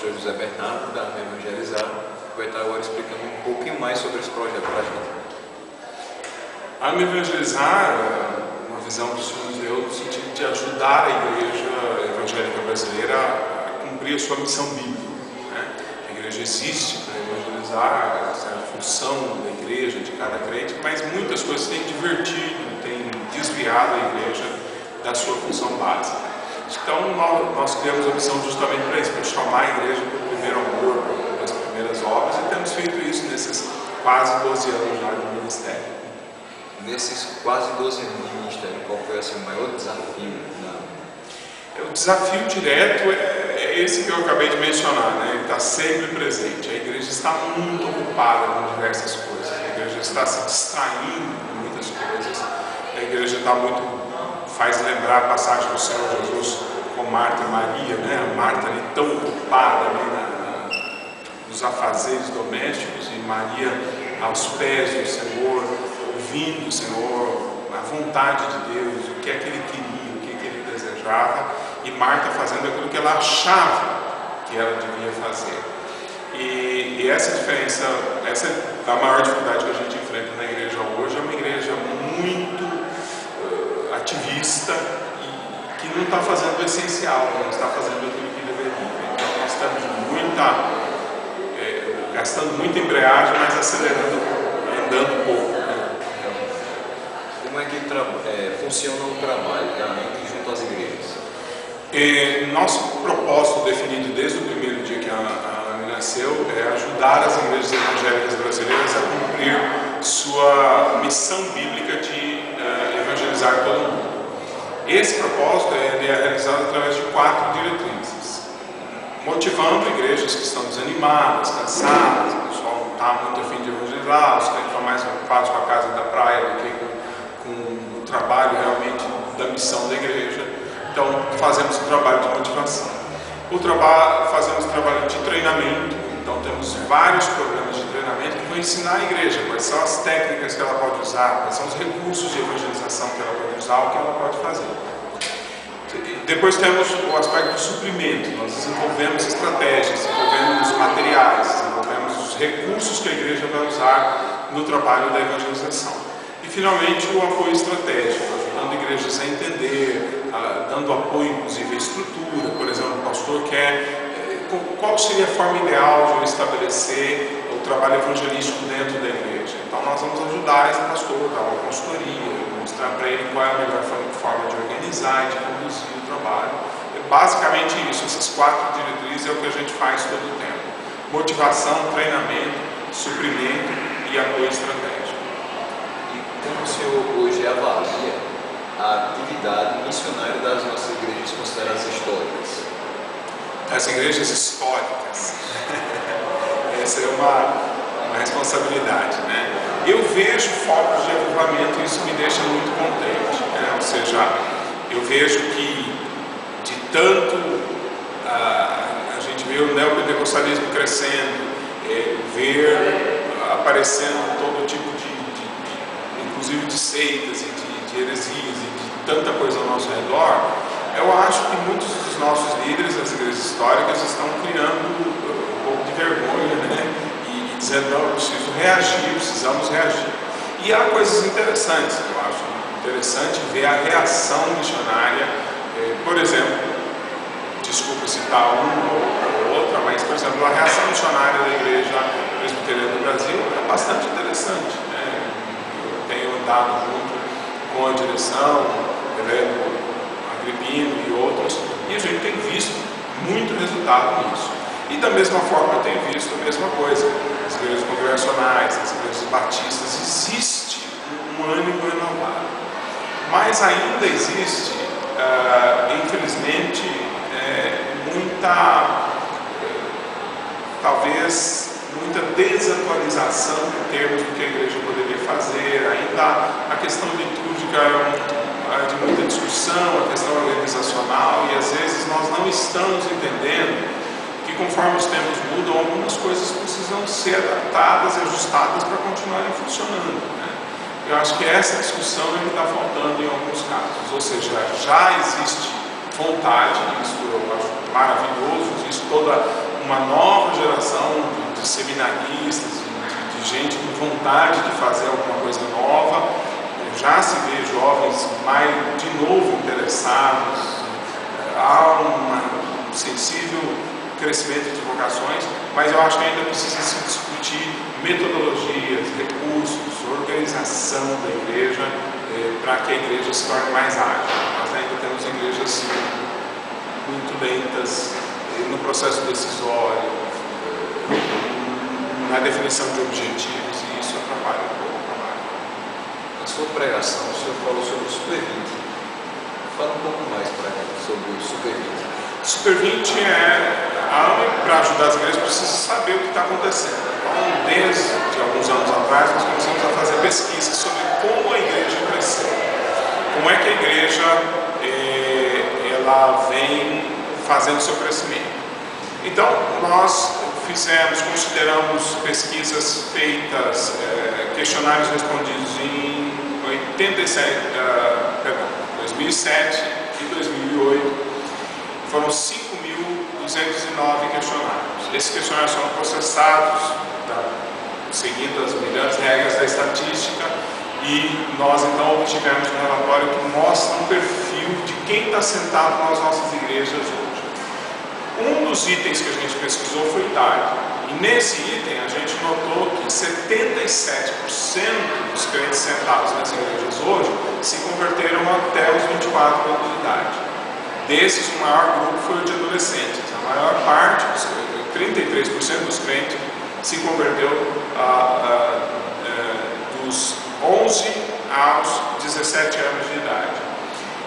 pastor José Bernardo, da AME Evangelizar, que vai estar agora explicando um pouquinho mais sobre esse projeto para a gente. A AME Evangelizar é uma visão que o Senhor nos deu no sentido de ajudar a igreja evangélica brasileira a cumprir a sua missão bíblica, né? A igreja existe para evangelizar, essa é a função da igreja, de cada crente, mas muitas coisas têm divertido, têm desviado a igreja da sua função básica. Então nós criamos a missão justamente para isso, para chamar a igreja para o primeiro amor, para as primeiras obras, e temos feito isso nesses quase 12 anos já de ministério. Nesses quase 12 anos de ministério, qual foi assim, o maior desafio? O desafio direto é esse que eu acabei de mencionar, né? Ele está sempre presente. A igreja está muito ocupada com diversas coisas, a igreja está se distraindo com muitas coisas, a igreja está muito... faz lembrar a passagem do Senhor Jesus com Marta e Maria, né? A Marta ali tão ocupada ali nos afazeres domésticos e Maria aos pés do Senhor, ouvindo o Senhor, a vontade de Deus, o que é que Ele queria, o que é que Ele desejava, e Marta fazendo aquilo que ela achava que ela devia fazer. E essa diferença, essa é a maior dificuldade que a gente enfrenta na igreja hoje. É uma igreja muito ativista e que não está fazendo o essencial, não está fazendo aquilo que deveria. Então nós estamos gastando muita embreagem, mas acelerando, andando pouco. Como é que funciona o trabalho junto às igrejas? Nosso propósito definido desde o primeiro dia que a AME nasceu é ajudar as igrejas evangélicas brasileiras a cumprir sua missão bíblica de evangelizar todo mundo. Esse propósito é realizado através de 4 diretrizes, motivando igrejas que estão desanimadas, cansadas, o pessoal não está muito a fim de evangelizar, os crentes estão mais ocupados com a casa da praia do que com o trabalho realmente da missão da igreja. Então fazemos o trabalho de motivação. Fazemos o trabalho de treinamento. Então temos vários programas de treinamento que vão ensinar a igreja quais são as técnicas que ela pode usar, quais são os recursos de evangelização que ela pode usar, o que ela pode fazer. Depois temos o aspecto do suprimento. Nós desenvolvemos estratégias, desenvolvemos materiais, desenvolvemos os recursos que a igreja vai usar no trabalho da evangelização. E finalmente o apoio estratégico, ajudando igrejas a entender, dando apoio inclusive à estrutura. Por exemplo, o pastor quer... Qual seria a forma ideal de eu estabelecer o trabalho evangelístico dentro da igreja? Então nós vamos ajudar esse pastor, dar uma consultoria, mostrar para ele qual é a melhor forma de organizar e de conduzir o trabalho. É basicamente isso, essas 4 diretrizes é o que a gente faz todo o tempo. Motivação, treinamento, suprimento e apoio estratégico. E como o senhor hoje avalia a atividade missionária das nossas igrejas consideradas históricas? As igrejas históricas. Essa é uma responsabilidade, né? Eu vejo focos de avivamento e isso me deixa muito contente, né? Ou seja, eu vejo que de tanto a gente vê o neopentecostalismo crescendo, ver aparecendo todo tipo inclusive de seitas e de heresias e de tanta coisa ao nosso redor. Eu acho que muitos dos nossos líderes das igrejas históricas estão criando um pouco de vergonha, né? E dizendo, não, eu preciso reagir, precisamos reagir. E há coisas interessantes, eu acho interessante ver a reação missionária, por exemplo, desculpa citar uma ou outra, mas, por exemplo, a reação missionária da Igreja Presbiteriana do Brasil é bastante interessante, né? Eu tenho andado junto com a direção, Reverendo Agripino e outros, e a gente tem visto muito resultado nisso. E da mesma forma eu tenho visto a mesma coisa. As igrejas congregacionais, as igrejas batistas, existe um ânimo renovado. Mas ainda existe, infelizmente, talvez muita desatualização em termos do que a igreja poderia fazer. Ainda a questão litúrgica é de muita discussão, a questão organizacional, e às vezes nós não estamos entendendo que conforme os tempos mudam, algumas coisas precisam ser adaptadas e ajustadas para continuarem funcionando, né? Eu acho que essa discussão é que está faltando em alguns casos, ou seja, já existe vontade, isso eu acho maravilhoso, existe toda uma nova geração de seminaristas, de gente com vontade de fazer alguma coisa nova. Já se vê jovens mais de novo interessados, há um sensível crescimento de vocações, mas eu acho que ainda precisa se discutir metodologias, recursos, organização da igreja, para que a igreja se torne mais ágil. Nós ainda temos igrejas muito lentas no processo decisório, na definição de objetivos, e isso atrapalha um pouco o trabalho. Na sua pregação, o senhor falou sobre o Super 20. Fala um pouco mais para mim sobre o Super 20. Super 20 para ajudar as igrejas, precisa saber o que está acontecendo. Então, desde alguns anos atrás, nós começamos a fazer pesquisas sobre como a igreja cresceu. Como é que a igreja ela vem fazendo seu crescimento. Então, nós consideramos pesquisas feitas, questionários respondidos em 2007 e 2008. Foram 5.209 questionários. Esses questionários foram processados, seguindo as melhores regras da estatística, e nós então obtivemos um relatório que mostra um perfil de quem está sentado nas nossas igrejas hoje. Um dos itens que a gente pesquisou foi idade. E nesse item a gente notou que 77% dos crentes sentados nas igrejas hoje se converteram até os 24 anos de idade. Desses, o maior grupo foi o de adolescentes. A maior parte, 33% dos crentes, se converteu dos 11 aos 17 anos de idade.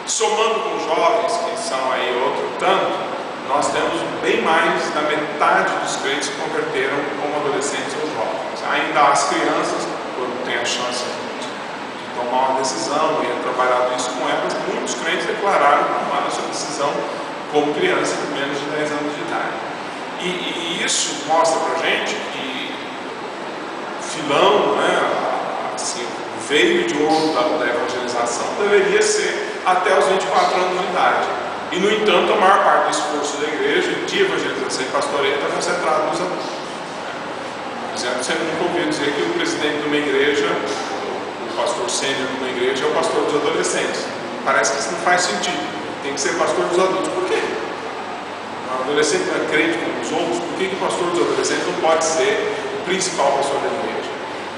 Somando com jovens, que são aí outro tanto, nós temos bem mais da metade dos crentes que converteram como adolescentes ou jovens. Ainda as crianças, quando tem a chance de tomar uma decisão e é trabalhado isso com elas, muitos crentes declararam que tomaram a sua decisão como criança com menos de 10 anos de idade. E isso mostra pra gente que filão, assim, o veio de ouro da evangelização deveria ser até os 24 anos de idade. E, no entanto, a maior parte do esforço da igreja de evangelização e pastoreio está concentrado nos adultos. Por exemplo, você nunca ouviu dizer que o presidente de uma igreja, o pastor sênior de uma igreja, é o pastor dos adolescentes. Parece que isso não faz sentido. Tem que ser pastor dos adultos. Por quê? O adolescente não é crente como os outros. Por que o pastor dos adolescentes não pode ser o principal pastor da igreja?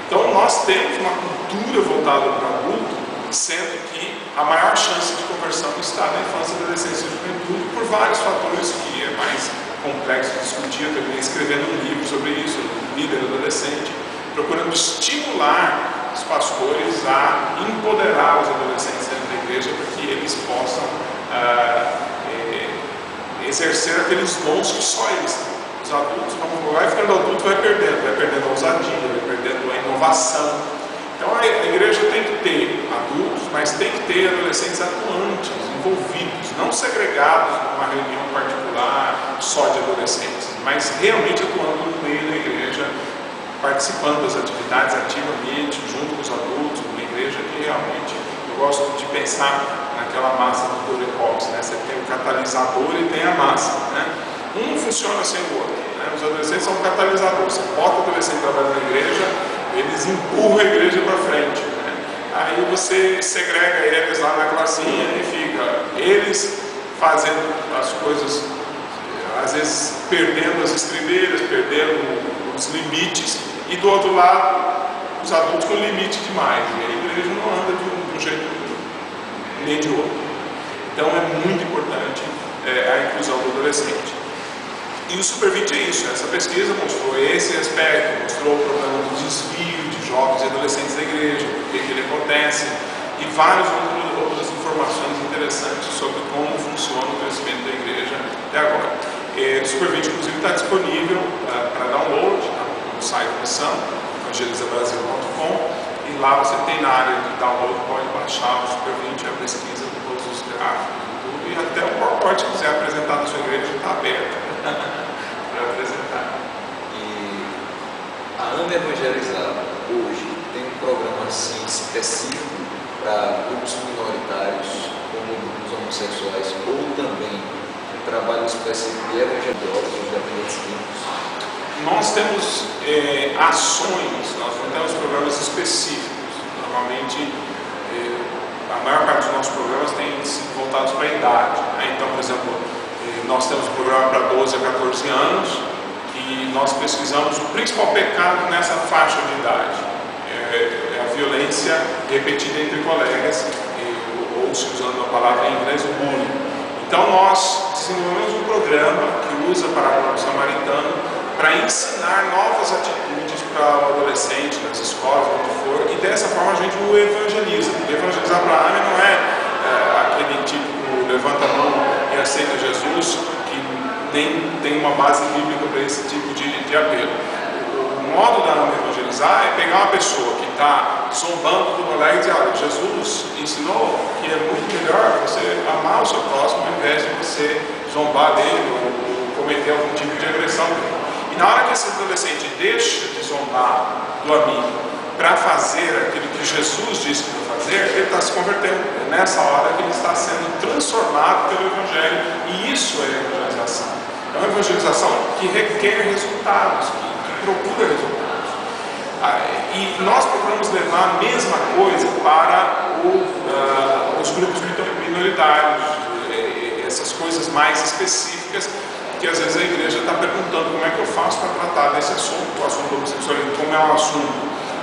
Então, nós temos uma cultura voltada para o adulto, sendo que a maior chance de conversão está na infância, adolescência e juventude, por vários fatores que é mais complexo de discutir. Eu terminei escrevendo um livro sobre isso, Líder Adolescente, procurando estimular os pastores a empoderar os adolescentes dentro da igreja para que eles possam exercer aqueles dons que só eles têm. Os adultos, vai ficando adulto, vai perdendo a ousadia, vai perdendo a inovação. Então a igreja tem que ter adultos, mas tem que ter adolescentes atuantes, envolvidos, não segregados numa reunião particular só de adolescentes, mas realmente atuando no meio da igreja, participando das atividades ativamente, junto com os adultos, numa igreja que realmente, eu gosto de pensar naquela massa do Dorepox, né? Você tem o catalisador e tem a massa, né? Um funciona sem o outro, né? Os adolescentes são catalisadores. Você bota o adolescente trabalhando na igreja, eles empurram a igreja para frente, né? Aí você segrega eles lá na classinha e fica eles fazendo as coisas, às vezes perdendo as estribeiras, perdendo os limites, e do outro lado os adultos com limite demais, e a igreja não anda de um jeito nem de outro. Então é muito importante a inclusão do adolescente. E o Super 20 é isso. Essa pesquisa mostrou esse aspecto, mostrou o problema do desvio de jovens e adolescentes da igreja, por que ele acontece, e várias outras informações interessantes sobre como funciona o crescimento da igreja até agora. O Super 20, inclusive, está disponível para download no site da missão, evangelizabrasil.com, e lá você tem na área de download, pode baixar o Super 20, a pesquisa com todos os gráficos e tudo, e até o PowerPoint, se quiser apresentar na sua igreja, está aberto para apresentar. E a AME Evangelizar hoje tem um programa assim específico para grupos minoritários, como grupos homossexuais, ou também trabalho específico de evangelizadores, de dependentes químicos? Nós temos ações, nós não temos programas específicos. Normalmente, a maior parte dos nossos programas tem sido voltados para a idade. Então, por exemplo, nós temos um programa para 12 a 14 anos, que nós pesquisamos o principal pecado nessa faixa de idade. É a violência repetida entre colegas, ou se usando a palavra em inglês, o bullying. Então, nós desenvolvemos um programa que usa parábola do samaritano para ensinar novas atitudes para o adolescente, nas escolas, onde for, e dessa forma a gente o evangeliza. Evangelizar para a área não é aquele típico levanta a mão e aceita Jesus, que nem tem uma base bíblica para esse tipo de apelo. O modo da AME evangelizar é pegar uma pessoa que está zombando do colega e dizer: olha, Jesus ensinou que é muito melhor você amar o seu próximo ao invés de você zombar dele ou cometer algum tipo de agressão dele. E na hora que esse adolescente deixa de zombar do amigo para fazer aquilo que Jesus disse que vai fazer, ele está se convertendo. É nessa hora que ele está sendo transformado pelo Evangelho. E isso é evangelização. É uma evangelização que requer resultados, que procura resultados. E nós procuramos levar a mesma coisa para os grupos minoritários, essas coisas mais específicas, que às vezes a igreja está perguntando como é que eu faço para tratar desse assunto, o assunto do homossexualismo, como é um assunto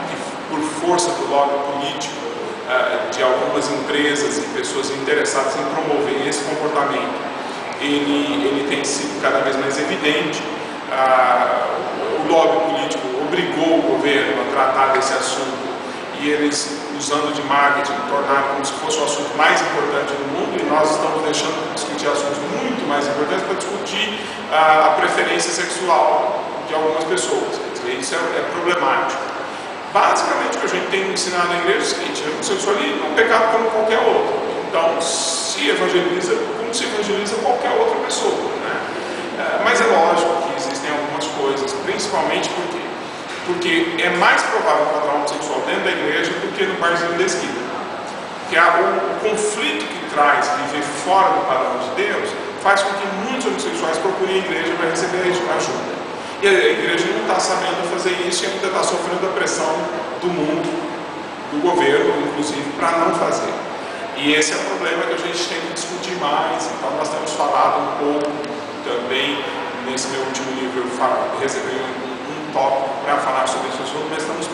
que, por força do lobby político de algumas empresas e pessoas interessadas em promover esse comportamento, ele tem sido cada vez mais evidente. O lobby político obrigou o governo a tratar desse assunto e eles, usando de marketing, tornaram como se fosse o assunto mais importante do mundo, e nós estamos deixando de discutir assuntos muito mais importantes para discutir a preferência sexual de algumas pessoas. Quer dizer, isso é problemático. Basicamente, o que a gente tem ensinado na igreja é o seguinte: o homossexualismo é um pecado como qualquer outro. Então, se evangeliza como se evangeliza qualquer outra pessoa, né? Mas é lógico que existem algumas coisas, principalmente porque é mais provável encontrar um homossexual dentro da igreja do que no barzinho da esquina. Porque o conflito que traz viver fora do padrão de Deus faz com que muitos homossexuais procurem a igreja para receber ajuda. E a igreja não está sabendo fazer isso e ainda está sofrendo a pressão do mundo, do governo, inclusive, para não fazer. E esse é o problema que a gente tem que discutir mais. Então, nós temos falado um pouco também, nesse meu último livro, eu recebi um tópico para falar sobre esse assunto, mas estamos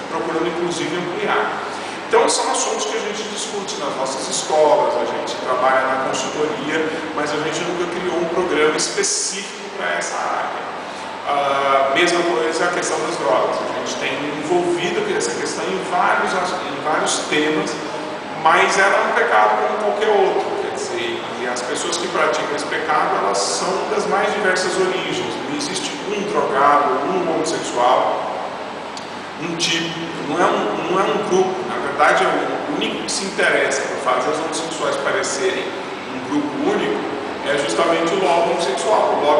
procurando, inclusive, ampliar. Então, são assuntos que a gente discute nas nossas escolas, a gente trabalha na consultoria, mas a gente nunca criou um programa específico para essa área. Mesma coisa a questão das drogas. A gente tem envolvido essa questão em vários temas, mas ela é um pecado como qualquer outro. Quer dizer, e as pessoas que praticam esse pecado, elas são das mais diversas origens. Não existe um drogado, um homossexual, um tipo, não é um grupo. Na verdade, o único que se interessa por fazer os homossexuais parecerem um grupo único é justamente o lobby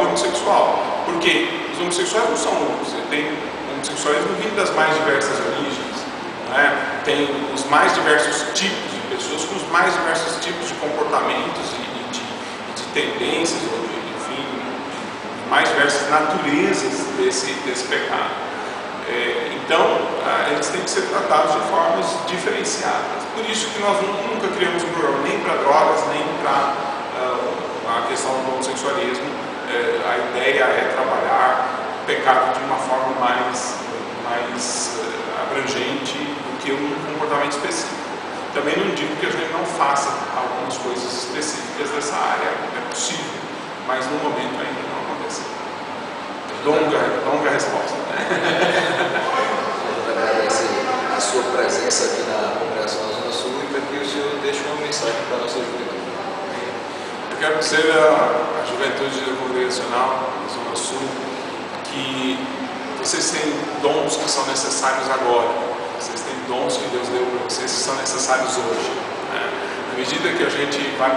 homossexual. Porque os homossexuais não são únicos, tem homossexualismo vindo das mais diversas origens, né? Tem os mais diversos tipos de pessoas com os mais diversos tipos de comportamentos e de tendências, ou enfim, mais diversas naturezas desse pecado. Então, eles têm que ser tratados de formas diferenciadas. Por isso que nós nunca criamos um programa nem para drogas, nem para a questão do homossexualismo. A ideia é trabalhar o pecado de uma forma mais abrangente do que um comportamento específico. Também não digo que a gente não faça algumas coisas específicas dessa área, é possível, mas no momento ainda não aconteceu. Longa resposta, né? Eu agradeço a sua presença aqui na Congregação da Zona Sul e para que o senhor deixe uma mensagem para a nossa juventude. Eu quero dizer à juventude congregacional da Zona Sul que vocês têm dons que são necessários agora. Vocês têm dons que Deus deu para vocês que são necessários hoje, né? À medida que a gente vão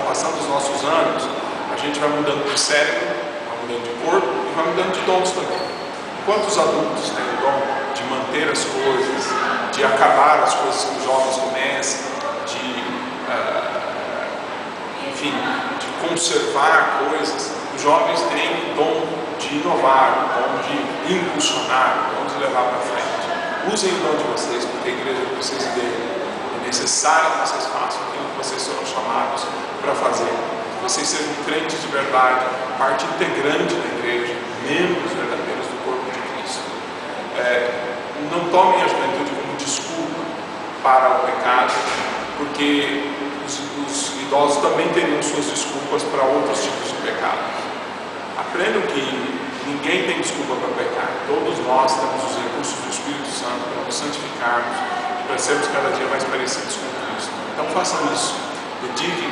passando os nossos anos, a gente vai mudando de cérebro, vai mudando de corpo e vai mudando de dons também. Enquanto os adultos têm o dom de manter as coisas, de acabar as coisas que os jovens começam, enfim, de conservar coisas. Os jovens têm o dom de inovar, o dom de impulsionar, o dom de levar para frente. Usem o dom de vocês, porque a igreja precisa dele. É necessário que vocês façam aquilo que vocês foram chamados para fazer. Que vocês sejam crentes de verdade, parte integrante da igreja, membros verdadeiros do corpo de Cristo. Não tomem a juventude como desculpa para o pecado, porque os idosos também teriam suas desculpas para outros tipos de pecado. Aprendam que ninguém tem desculpa para pecar. Todos nós temos os recursos do Espírito Santo para nos santificarmos e para sermos cada dia mais parecidos com Cristo. Então façam isso. Dediquem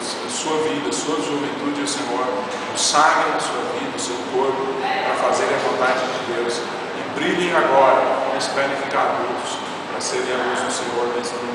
a sua vida, a sua juventude ao Senhor. Consagrem a sua vida, o seu corpo, para fazerem a vontade de Deus. E brilhem agora, não esperem ficar adultos, para serem a luz do Senhor nesse mundo.